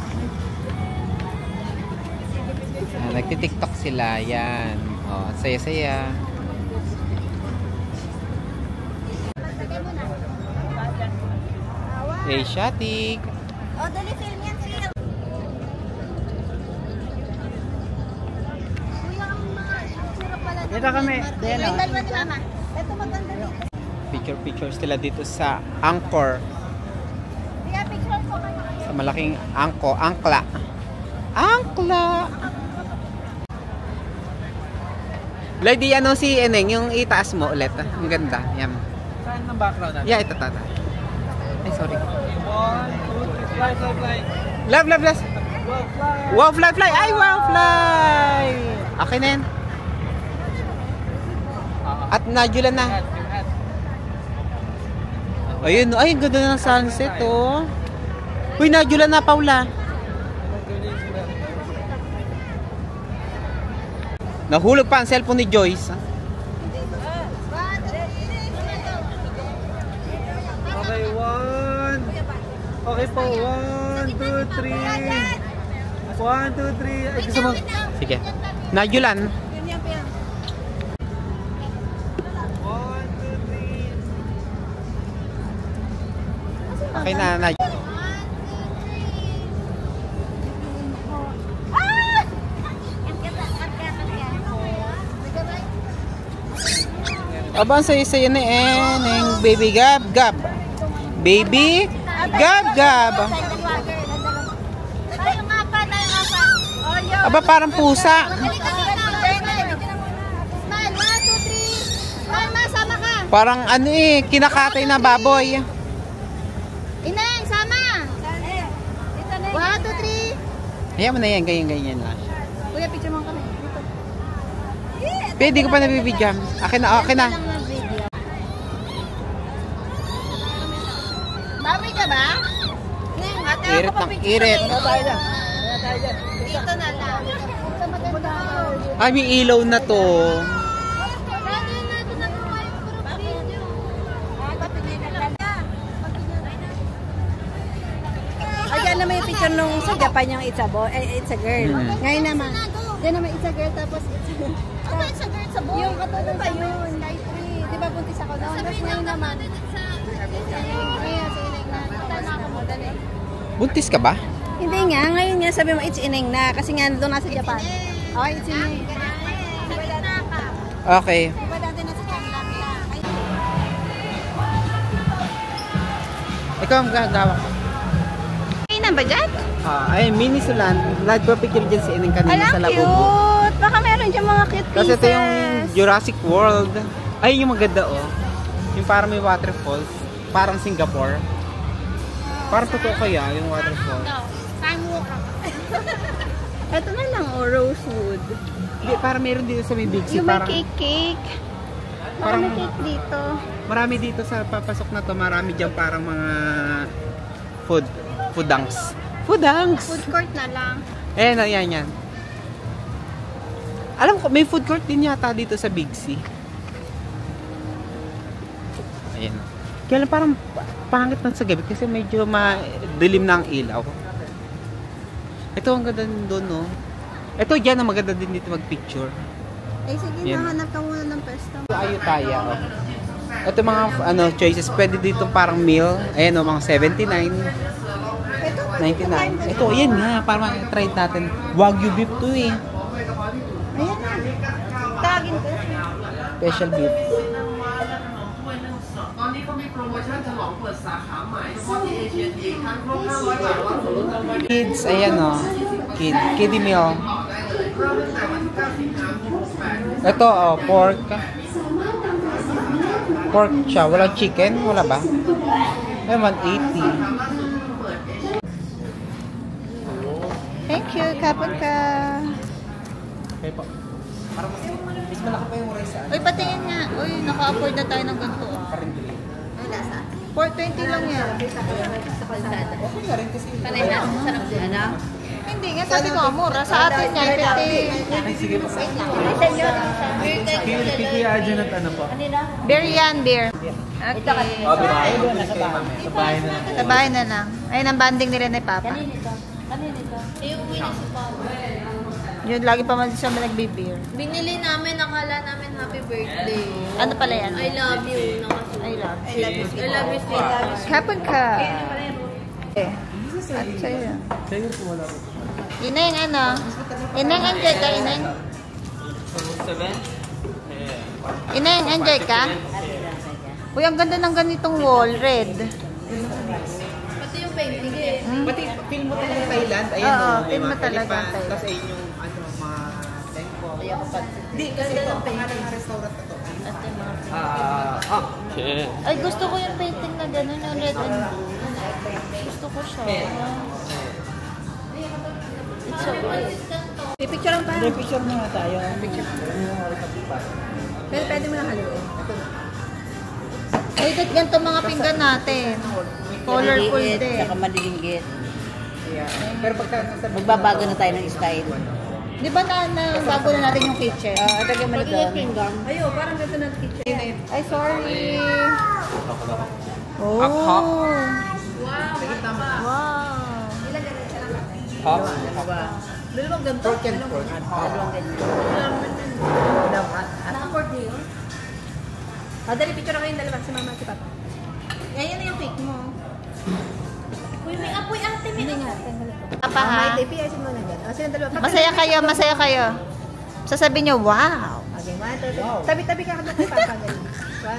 Ayan, nagti-TikTok sila. Yan. Oh, saya-saya. Asiatic. Oh, dali film yan, film. Kuya, ang mga sirap pala. Dito kami. Diyan, May oh. dalawa ni Mama. Ito maganda dito. Picture sila dito sa Angkor. Kaya picture ko kayo. Sa malaking angkla. Angkla! Lady, ano si Eneng? Yung itaas mo ulit. Ang ganda. Yan. Saan ng background natin? Yeah, ito tata. Ay, sorry. 1, 2, 3, fly, fly, fly. Love. Wow, fly. Wow, fly. Ay, wow, fly! Okay na yan. At nadyula na. Ayun, ay, ang ganda ng sunset, oh. Uy, nadyula na, Paula. Nahulog pa ang cellphone ni Joyce. Okay, 1. Okay po, 1, 2, 3. 1, 2, 3. Ay, gusto mo? Sige. Nadyulan. 1, 2, 3. Okay na, Nadyulan. Aba, ang saya-saya na Eneng. Baby Gab. Baby Gab. Tayo nga pa. Aba, parang pusa. Halika dito na. Smile, 1, 2, 3. Smile, Ma, sama ka. Parang ano kinakatay na baboy. Ineng, sama. Dito na. 1, 2, 3. Ayan mo na yan, ganyan lang. Kuya, picture mo kami. Dito. Pwede ko pa nabibigyan. Akin na. Baboy ka ba? Neng, ate, Irit ako pa ng picture irit. kami. Dito na lang. Ito maganda. Ay, may ilaw na to. Dati na ito na po kayo puro video. Papigil na lang. Ayan naman yung picture nung sa Japan yung it's a boy, it's a girl. Ngayon naman, Diyan naman it's a girl tapos it's a girl. Ano it's a girl sa boy? Yung katulad ba yun? Sky 3. Di ba buntis ako noon? Tapos ngayon naman. Ngayon sa ilang na. Tana ako mo, dali. Buntis ka ba? hindi nga, ngayon nga sabi mo it's ineng na kasi nga doon nasa Japan. Oh, it's ineng. Okay. Diba dati nasa Chandan siya? Ikaw ang gagawa ko. Ay na ba dyan? Ay, mini sulan. Nagpa-picture dyan si Ineng kanina sa Labubo. Cute! Baka meron dyan mga cute Kasi pieces. ito yung Jurassic World. Ay, yung maganda oh. Yung parang may waterfalls. Parang Singapore. Parang totoo kaya yung waterfall. Time walk. Ito na lang, rosewood. Hindi, parang meron dito sa may Big C. Yung may Parang, cake. Baka Parang- may cake dito. marami dito sa papasok na to. Marami dyan parang mga foodangs. Foodangs! Food court na lang. Yan. Alam ko, may food court din yata dito sa Big C. Ayan. Kaya lang parang pangit na sa gabi kasi medyo madilim na ang ilaw. Ito ang ganda doon, no? Ito dyan ang maganda din dito mag-picture. Eh sige, Yan. nahanap ka muna ng pwesto. Ayutthaya, oh. Ito mga choices. Pwede dito parang meal. Ayan, oh, mga 79. Ito, 99. Ito, yan nga. Parang try natin. Wagyu beef to eh. ayan na. Tagin ko. Special beef. Kids, ayan o. Kiddie meal. Ito, pork. Pork siya. Walang chicken? Wala ba? Ay, 180. Thank you, kapon ka. Okay po. Parang mas malaki pa yung rice sa Uy, patingin nga. Uy, naka-afford na tayo ng ganito. Currently. 420 lang yan. Okay na rin kasi. Hindi nga, sabi ko, mura. Sa atin yan, 50. Ay, sige po. Kuya Adjan at ano po? Beer yan, beer. Okay. Sa bahay na lang. Sa bahay na lang. Ayun ang banding nila ni Papa. Yun, lagi pa man siya nagbibir. Binili namin, akala namin happy birthday. Ano pala yan? I love you. I love. I love you, sweet. Kapon ka. Eh. At sa'yo. Sa'yo po wala po. Ineng, ano? Ineng, enjoy ka, Ineng? Ineng, enjoy ka? Uy, ang ganda ng ganitong wall, red. Pati yung painting eh. Pati film mo talaga Thailand. Ayan Oo, o. May film mo mga talaga elephant. Thailand. Tapos ayun yung mga tempo. Hindi, kasi ito ang pangalan ng restaurant na to. Ay, gusto ko yung painting na gano'n, yung red and gusto ko siya. It's so nice. Pipicture lang pa. Picture muna tayo. Pero pwede mo lang haluin. Ay, ganito mga pinggan natin. Colorful din. Saka malilinggit. Pero pagka nasa Magbabago na tayo ng style. Di ba bago na natin yung kitchen? Lagyan mo na doon. Ayo, parang ganda ng kitchen. Ay, sorry. Oh. Hop. Wow. Hop. Dalawang ganito. Pork and pork. Naka-afford niyo yun? Dali, picture na kayong dalawa si mama at si papa. Yan na yung cake mo. Uy, may apoy ate. Hindi nga. Papa, ha? May tape, ayusin mo na dyan. Silang dalawa. Masaya kayo, masaya kayo. Sasabihin nyo, wow. Okay, 1, 2, 3. Tabi-tabi ka kami kay papa. 1,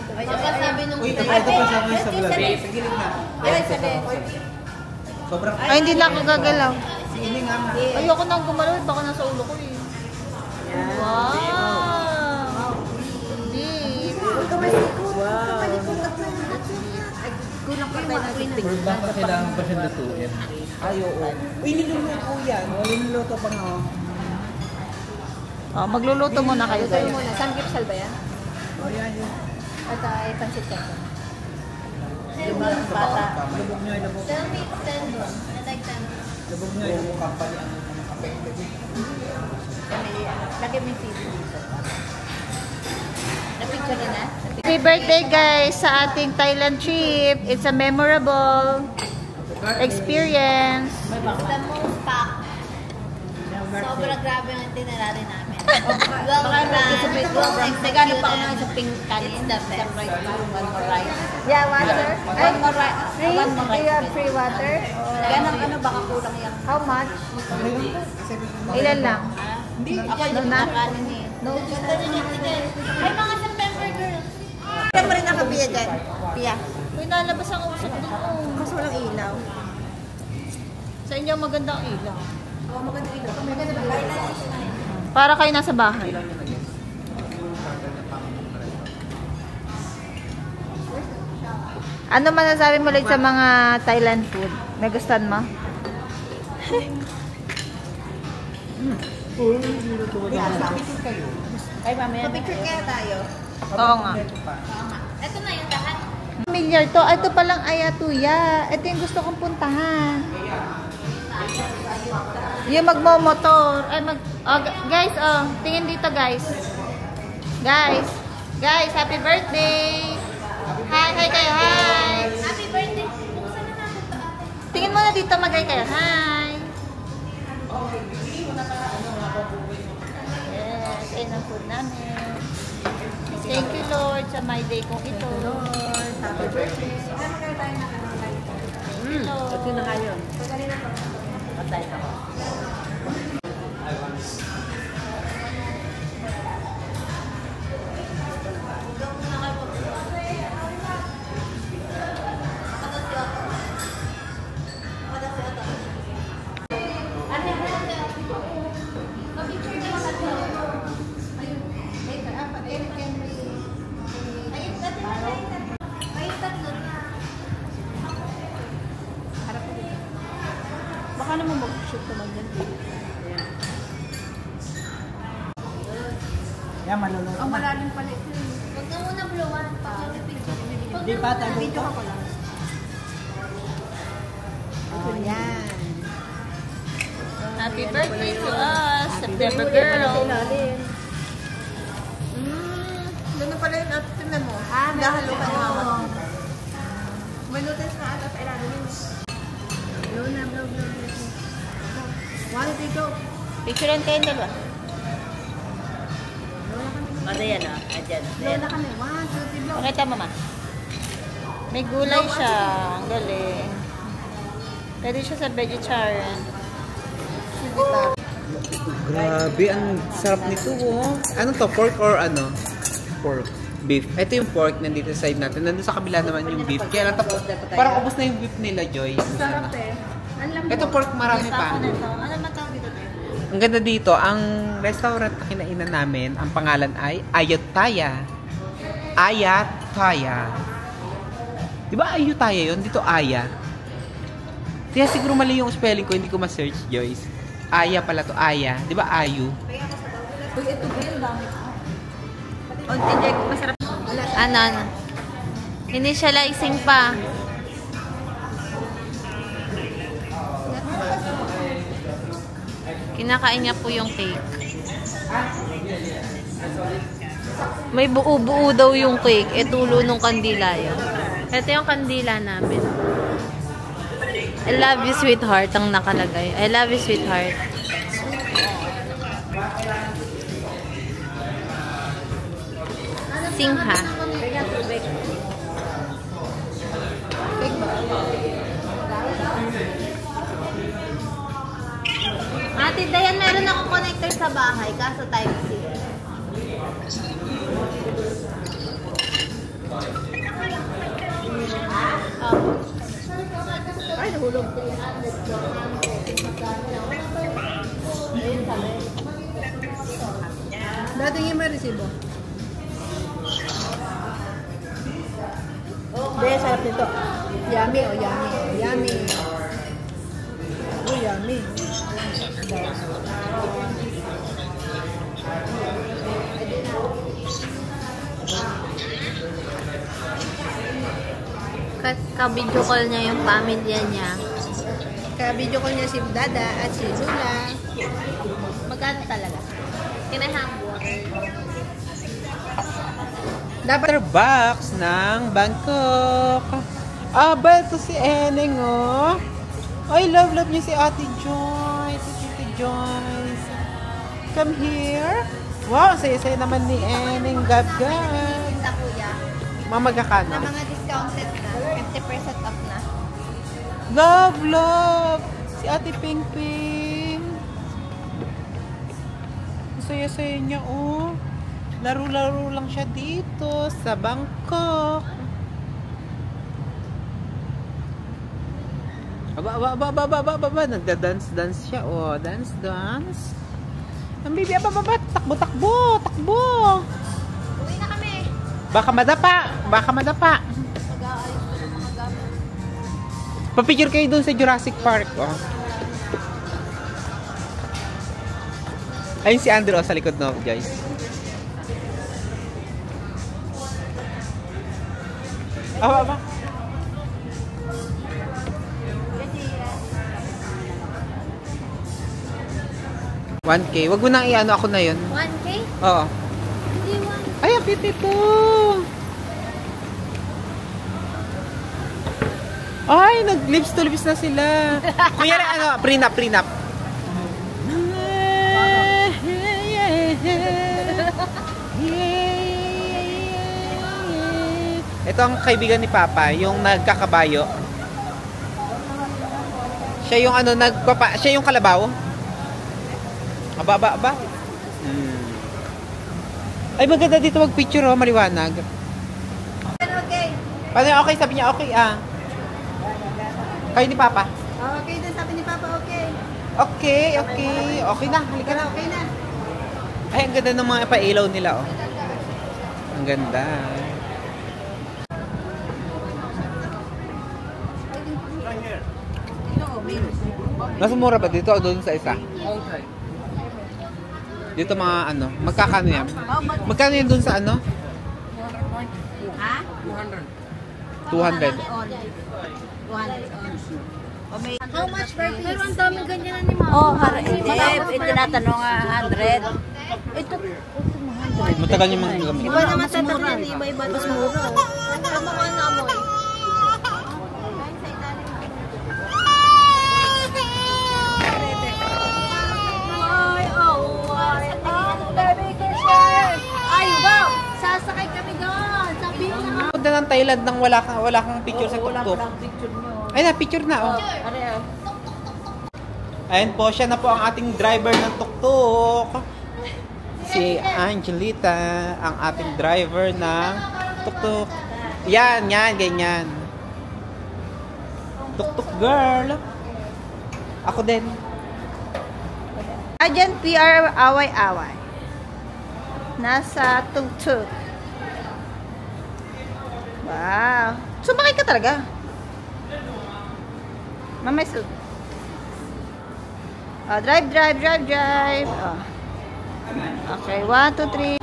2, 3. Sabi nung Uy, ito pa sa mga sa vlog. Sa gilid na. Ay, sabi. Sobrang Ay, hindi na ako gagalaw. Hindi nga. Ayoko nang gumalaw, baka nasa ulo ko eh. Wow. Deep. Kulang pa tayo natin. Baka kailangan pa siya lutuin. Ay, oo. Uy, niluluto yan. O, niluluto pa nga. Oh, magluluto muna kayo Tayo guys. muna. Samgipsal ba yan? O, yan yun. At ay pansit ka. Diba, bata. Lubog nyo, lubog. Tell me, tendon. I like tendon. Lubog nyo, yung company ang affected. Lagyan mo yung season. Na-picture na na? Happy birthday guys sa ating Thailand trip. It's a memorable experience. The most packed. Sobra grabe ang itinerary namin. Nagano pa ako ng isang pink kanin. It's the best. One more rice. Yeah, water. One more rice. Free? One more Do you rice. have free water? Ganang ano, baka kulang yan. How much? Ilan lang? Ako Ano yung na? kanin eh. No. Ay, mga September girl. Kaya pa rin ako, Pia, dyan. Pia. Uy, nalabas ang usok doon. Mas walang ilaw. Sa inyo, magandang ilaw. Oo, maganda ilaw. Maganda ba? Para kayo nasa bahay. Ano masasabi mo like sa mga Thailand food? Nagustuhan mo? Ay, mamaya. Picture kaya tayo. Oo nga. Ito na yung lahat. Familiar to. Ito palang Ayatuya. Ito yung gusto kong puntahan. Yung magmomotor. Ay, guys, tingin dito, guys. Guys, happy birthday! Hi kayo, hi! Happy birthday. Buksan na natin ito, ate. Tingin mo na dito, magay kayo, hi! Yes, ayun ang food namin. Thank you, Lord, sa my day kong ito. Lord, happy birthday. Ay, magkano tayo na Lord. Ito na kayo. Patay ako. Baka naman mag-shoot naman dyan. Yan, malulot. Ang malalim pala ito. Huwag na muna blowan. Di ba tayo? Video ka ko lang. Oh, yan. Happy birthday to us, September girl. Doon na pala yung afternoon mo. Dahalo ka na ako. May noodles na ata sa ilalim yun. Blow na, blow. One, two, go. Picturean kayong dalawa. Ano yan ah? Adyan. Blow na kami. One, two, three, blow. Pakita mama. May gulay siya. Ang galing. Pwede siya sa vegetarian. Grabe, ang sarap nito, oh. Ano to? Pork or ano? Pork. Beef. Ito yung pork nandito sa side natin. Nandun sa kabila naman yung beef. Kaya lang parang ubos na yung beef nila, Joyce. Sarap eh. Ang lamang. Ito pork marami pa. Ano man tawag dito? Ang ganda dito, ang restaurant na kinainan namin, ang pangalan ay Ayutthaya. Ayutthaya. Di ba Ayutthaya yun? Dito Aya. Kaya siguro mali yung spelling ko, hindi ko ma-search, Joyce. Aya pala to, Aya. Di ba Ayu? Uy, ito ba yung dami? Hindi, masarap. Ano? Initializing pa. Kinakain niya po yung cake. May buo-buo daw yung cake. E tulo nung kandila yun. Ito yung kandila namin. I love you, sweetheart, ang nakalagay. I love you, sweetheart. Singha. Ate Dayan, meron akong connector sa bahay, kaso Type-C. Ay, nahulog. Dating yung may resibo. Hindi, sarap nito. Yummy, oh, yummy. Yummy. Oh, yummy. Ka-video call niya yung pamilya niya. Kaya video ko niya si Dada at si Zula. Magkano talaga? Kinahamburger. Dapat box ng Bangkok. Ba, ito si Eneng, oh. Ay, love niyo si Ate Joyce. Si Ate Joyce. Come here. Wow, saya-saya naman ni Eneng. Gab-gab. Sa kuya. Mamagakano? Na mga discounted na. 50% off na. Love. Si Ate Ping Ping. saya-saya niya, oh. Laro-laro lang siya dito sa Bangkok. Aba. Nagda-dance siya, oh. Dance. Ang baby, aba. Takbo. Uwi na kami. Baka madapa. Mag-aayos ko ng mga gamit. Papicture kayo dun sa Jurassic Park, oh. Ayun si Andrew, oh, sa likod, no, guys. Aba. 1K. Wag mo nang i-ano, ako na yun. 1K? Oo. Hindi 1. Ay, ang cute ito. Ay, nag-lips to lips na sila. Kunyari, ano, prenup. Ito ang kaibigan ni Papa, yung nagkakabayo. Siya yung ano, siya yung kalabaw. Aba. Ay, maganda dito mag-picture, oh, maliwanag. Okay. Paano, okay? Sabi niya, okay, Kayo ni Papa? Okay din, sabi ni Papa, okay. Okay na, halika na. Okay na. Ay, ang ganda ng mga pailaw nila, oh. Ang ganda. Mas mura ba dito o doon sa isa? Dito mga ano, magkakano yan? Magkano yan doon sa ano? Ha? 200. 200 on. How much per piece? Pero ang dami ganyan na ni Mama. Oh, tinatanong 100. Ito, Matagal yung mga gamit. Iba naman tatanong yan, iba-iba. Mas mura. Ang mga naamoy. Ay, wow! Sasakay kami doon! Sabihin na Punta ng Thailand nang wala kang picture sa tuktok. Ay na, picture na, oh. Ayan po, siya na po ang ating driver ng tuktok. Si Angelita, ang ating driver ng tuktok. Yan, ganyan. Tuktok girl. Ako din. Agent PR away-away. Nasa tuk-tuk. Wow. Sumakay ka talaga. Mamay sud. Drive. Oh. Okay, 1, 2, 3.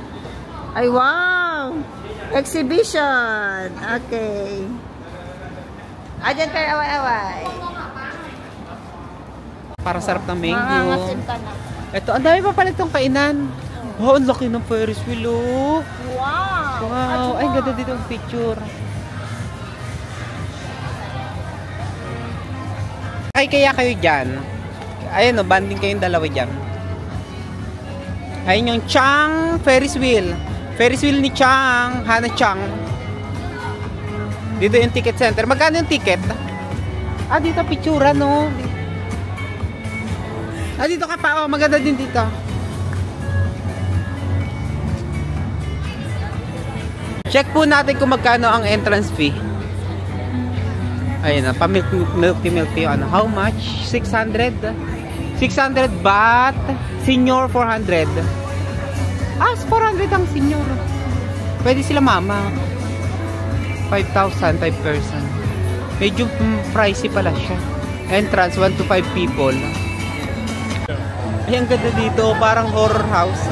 Ay, wow. Exhibition. Okay. Agent PR away-away. Para sarap ng mango. Mangangasim ka na. Ito, ang dami pa pala itong kainan. Wow, ang laki ng Ferris wheel, oh. Wow. Ay, ganda dito ang picture. Ay, kaya kayo dyan. Ayun, oh, banding kayong dalawa dyan. Ayun yung Chang Ferris wheel. Ferris wheel ni Chang. Hana Chang. Dito yung ticket center. Magkano yung ticket? Dito picture, no? Dito ka pa, oh. Maganda din dito. Check po natin kung magkano ang entrance fee. Ayun na, pa-milky yung ano. How much? 600? 600 baht. Senior 400. 400 ang senior. Pwede sila mama. 5,000, 5 person. Medyo pricey pala siya. Entrance, 1 to 5 people. Ay, ang ganda dito. Parang horror house.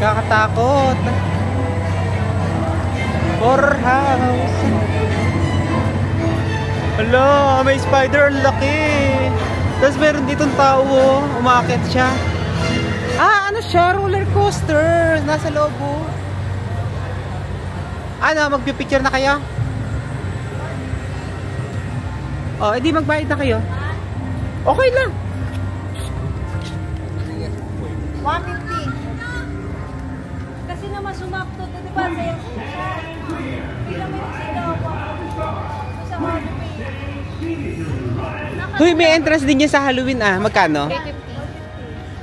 Kakatakot. Horror house. Hala, may spider. Laki. Tapos meron ditong tao. Umakit siya. Ano siya? Roller coaster. Nasa loob. Ano, magpipicture na kayo? Edi magbayad na kayo. Okay lang. 150. Kasi naman sumakto, di ba? Huy, may entrance din niya sa Halloween, Magkano?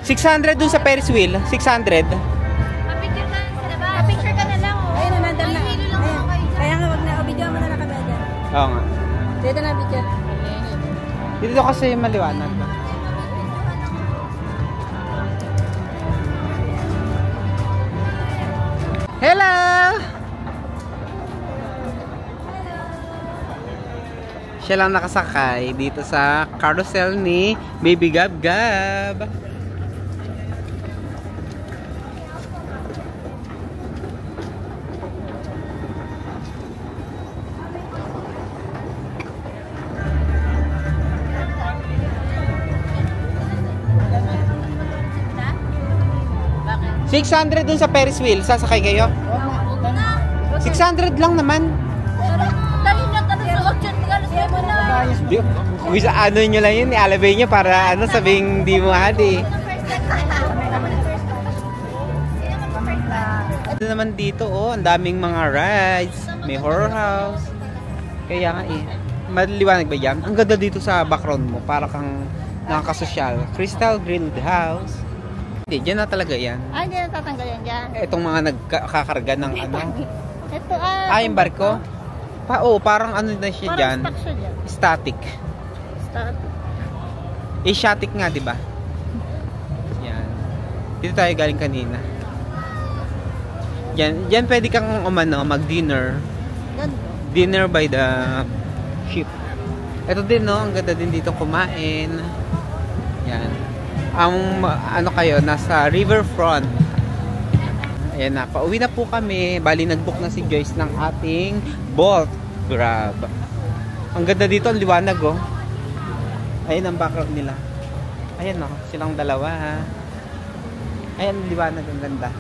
600 dun sa Ferris wheel. 600. Papicture ka na ba? Papicture ka na lang. Ayun na, nandun na. Ay, lang ako kayo. Kaya nga, wag na. O, video mo na lang kami dyan. Oo nga. Dito na, video. Dito kasi maliwanag. Hello! Siya lang nakasakay dito sa carousel ni Baby Gab Gab. Bakit? 600 dun sa Ferris wheel. Sasakay kayo? 600 lang naman. Dali na ka sa auction. Galos na. Bisa ano nyo lang yun, ialabay nyo para ano sabing di mo hadi. Ito naman dito oh, ang daming mga rides. May horror house. Kaya nga eh. Maliwanag ba yan? Ang ganda dito sa background mo. Para kang nakakasosyal. Crystal Grilled House. Hindi, dyan na talaga yan. Ay, hindi na tatanggal yan dyan. Itong mga nagkakarga ng ano. Ito, Yung barko. Parang ano na siya dyan. Parang stock siya dyan. Static. Start. Asiatic nga, di ba? Yan. Dito tayo galing kanina. Yan pwede kang mag-dinner. Ganda. Dinner by the ship. Ito din, no? Ang ganda din dito kumain. Yan. Ang ano kayo, nasa riverfront. Ayan na, pauwi na po kami. Bali, nag-book na si Joyce ng ating Bolt Grab. Ang ganda dito, ang liwanag, oh. Ayan ang background nila. Ayan, no? Silang dalawa, ha? Ayan, ang liwanag, ang ganda.